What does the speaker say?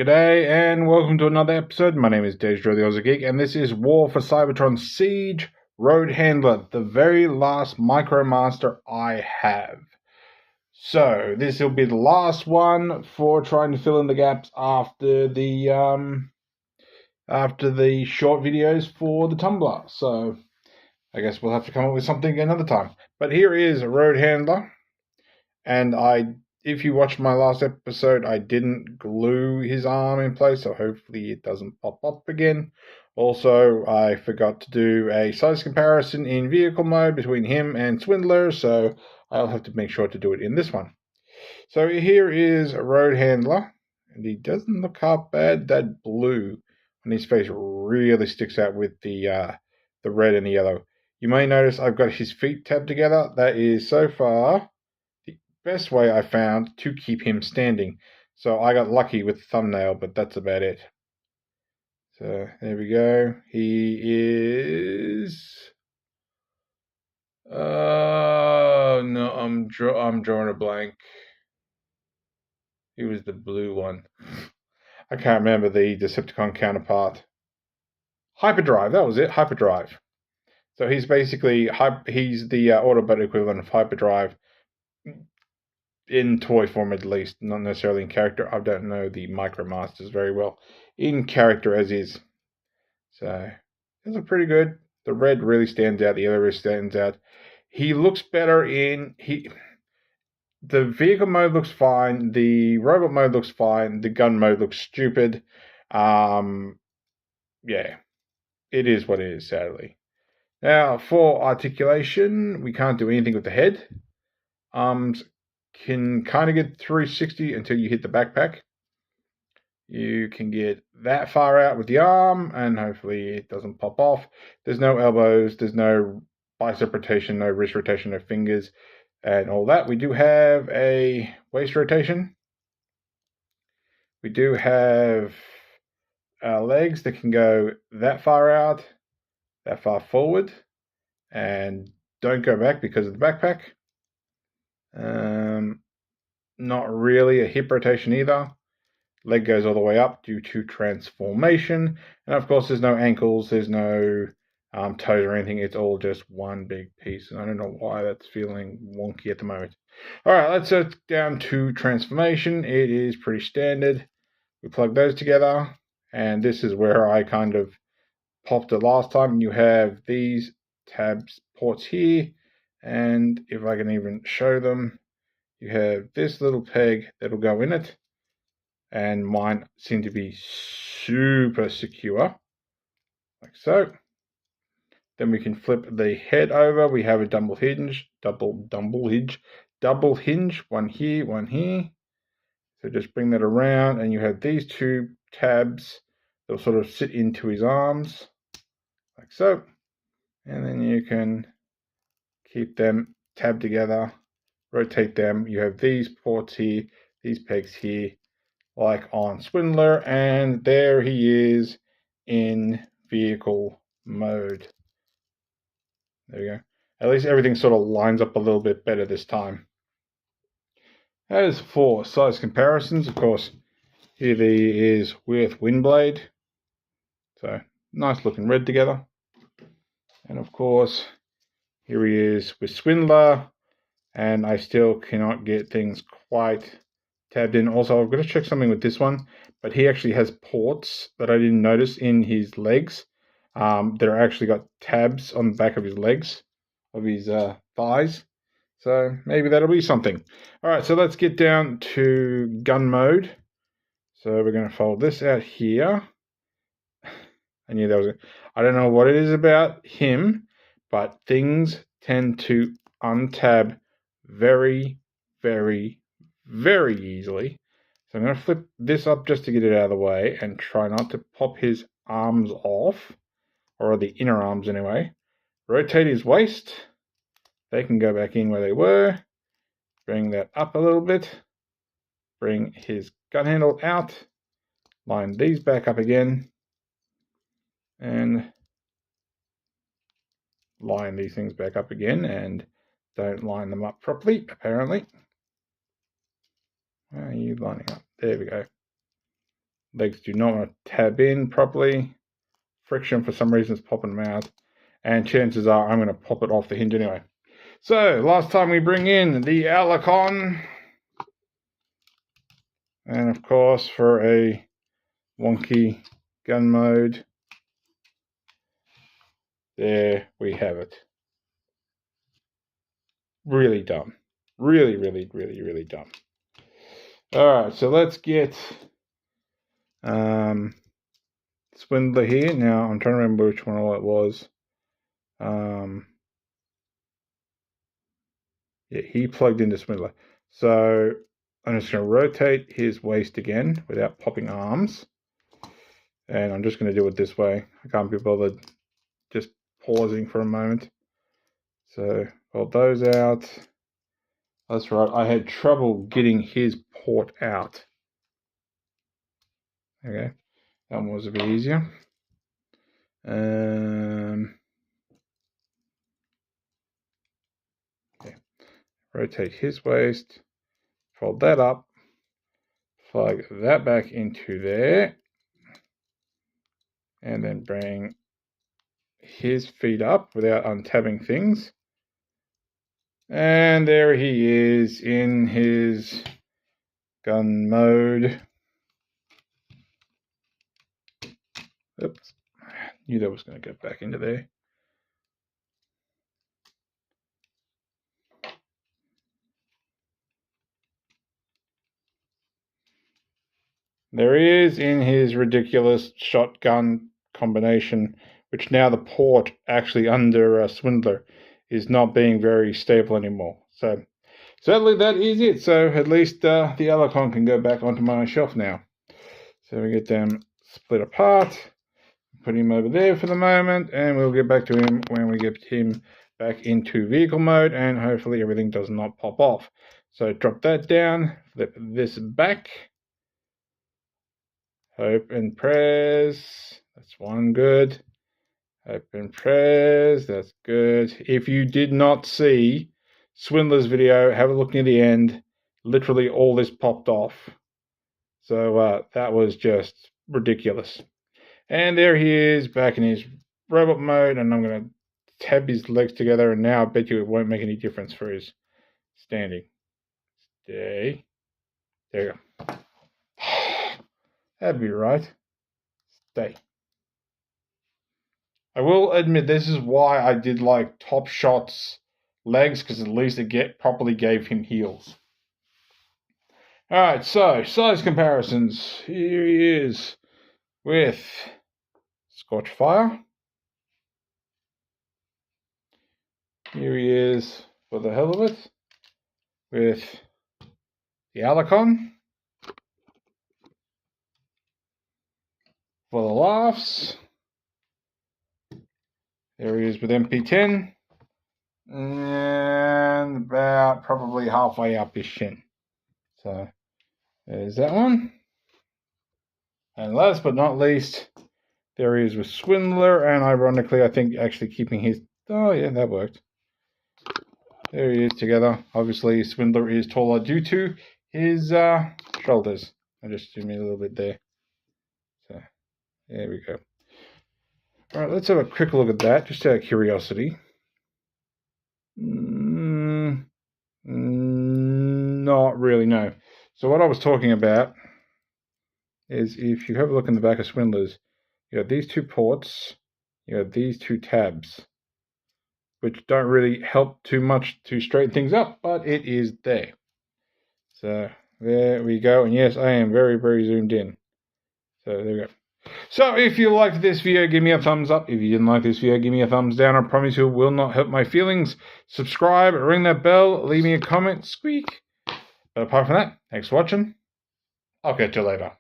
G'day and welcome to another episode. My name is Daethstro, the Aussie Geek, and this is War for Cybertron Siege Roadhandler, the very last Micromaster I have. So this will be the last one for trying to fill in the gaps after the short videos for the Tumblr. So I guess we'll have to come up with something another time. But here is a Roadhandler, and if you watched my last episode, I didn't glue his arm in place, so hopefully it doesn't pop up again. Also, I forgot to do a size comparison in vehicle mode between him and Swindler, so I'll have to make sure to do it in this one. So here is a Roadhandler, and he doesn't look half bad. That blue on his face really sticks out with the red and the yellow. You may notice I've got his feet tabbed together. That is so far best way I found to keep him standing. So I got lucky with the thumbnail, but that's about it. So there we go. He is. No, I'm drawing a blank. He was the blue one. I can't remember the Decepticon counterpart. Hyperdrive. That was it. Hyperdrive. So he's basically he's the Autobot equivalent of Hyperdrive. In toy form, at least, not necessarily in character. I don't know the Micromasters very well in character as is. So those are pretty good. The red really stands out. The yellow really stands out. He looks better in the vehicle mode looks fine. The robot mode looks fine. The gun mode looks stupid. Yeah, it is what it is. Sadly. Now for articulation, we can't do anything with the head. Arms can kind of get 360 until you hit the backpack. You can get that far out with the arm, and hopefully it doesn't pop off. There's no elbows, there's no bicep rotation, no wrist rotation, no fingers, and all that. We do have a waist rotation. We do have legs that can go that far out, that far forward, and don't go back because of the backpack. Not really a hip rotation either. Leg goes all the way up due to transformation. And of course, there's no ankles, there's no toes or anything. It's all just one big piece. And I don't know why that's feeling wonky at the moment. All right, let's go down to transformation. It is pretty standard. We plug those together. And this is where I kind of popped it last time. You have these tabs ports here. And if I can even show them, you have this little peg that'll go in it, and mine seem to be super secure, like so. Then we can flip the head over. We have a double hinge, one here, one here. So just bring that around, and you have these two tabs that'll sort of sit into his arms, like so. And then you can keep them tabbed together. Rotate them. You have these ports here, these pegs here, like on Swindler, and there he is in vehicle mode. There we go. At least everything sort of lines up a little bit better this time. As for size comparisons, of course, here he is with Windblade. So nice looking red together. And of course, here he is with Swindler. And I still cannot get things quite tabbed in. Also, I've got to check something with this one, but he actually has ports that I didn't notice in his legs. That are actually got tabs on the back of his legs, of his thighs. So maybe that'll be something. All right, so let's get down to gun mode. So we're going to fold this out here. I knew that was it. I don't know what it is about him, but things tend to untab very, very, very easily. So I'm going to flip this up just to get it out of the way and try not to pop his arms off, or the inner arms anyway. Rotate his waist. They can go back in where they were. Bring that up a little bit. Bring his gun handle out. Line these back up again. And line these things back up again, and don't line them up properly, apparently. Where are you lining up? There we go. legs do not want to tab in properly. Friction for some reason is popping them out. And chances are I'm going to pop it off the hinge anyway. So, last time we bring in the Alicon. And of course, for a wonky gun mode, there we have it. Really dumb. Really, really, really, really dumb. Alright, so let's get Swindler here. Now, I'm trying to remember which one all it was. Yeah, he plugged into Swindler. So, I'm just going to rotate his waist again without popping arms. And I'm just going to do it this way. I can't be bothered just pausing for a moment. So, hold those out. That's right, I had trouble getting his port out. Okay, that one was a bit easier. Okay. Rotate his waist, fold that up, plug that back into there, and then bring his feet up without untabbing things. And there he is in his gun mode. Oops, knew that was going to get back into there. There he is in his ridiculous shotgun combination, which now the port actually under Swindler is not being very stable anymore. So sadly that is it. So at least the Alicon can go back onto my shelf now. So we get them split apart, put him over there for the moment, and we'll get back to him when we get him back into vehicle mode, and hopefully everything does not pop off. So drop that down, flip this back. Hope and press. That's one good. Hope and press. That's good. If you did not see Swindler's video, have a look near the end. Literally all this popped off. So that was just ridiculous. And there he is back in his robot mode, and I'm going to tab his legs together, and now I bet you it won't make any difference for his standing. Stay. There you go. That'd be right. Stay. I will admit this is why I did like Top Shot's legs, because at least it properly gave him heels. Alright, so size comparisons. Here he is with Scorchfire. Here he is, for the hell of it, with the Alicon. For the laughs, there he is with MP10, and about probably halfway up his shin. So there's that one. And last but not least, there he is with Swindler, and ironically, I think actually keeping his, oh yeah, that worked. There he is together. Obviously, Swindler is taller due to his shoulders. I just zoom in a little bit there. So there we go. All right, let's have a quick look at that, just out of curiosity. Not really, no. So what I was talking about is if you have a look in the back of Swindler's, you have these two ports, you have these two tabs, which don't really help too much to straighten things up, but it is there. So there we go. And yes, I am very, very zoomed in. So there we go. So if you liked this video, give me a thumbs up. If you didn't like this video, give me a thumbs down. I promise you it will not hurt my feelings. Subscribe, ring that bell, leave me a comment, squeak. But apart from that, thanks for watching. I'll catch you later.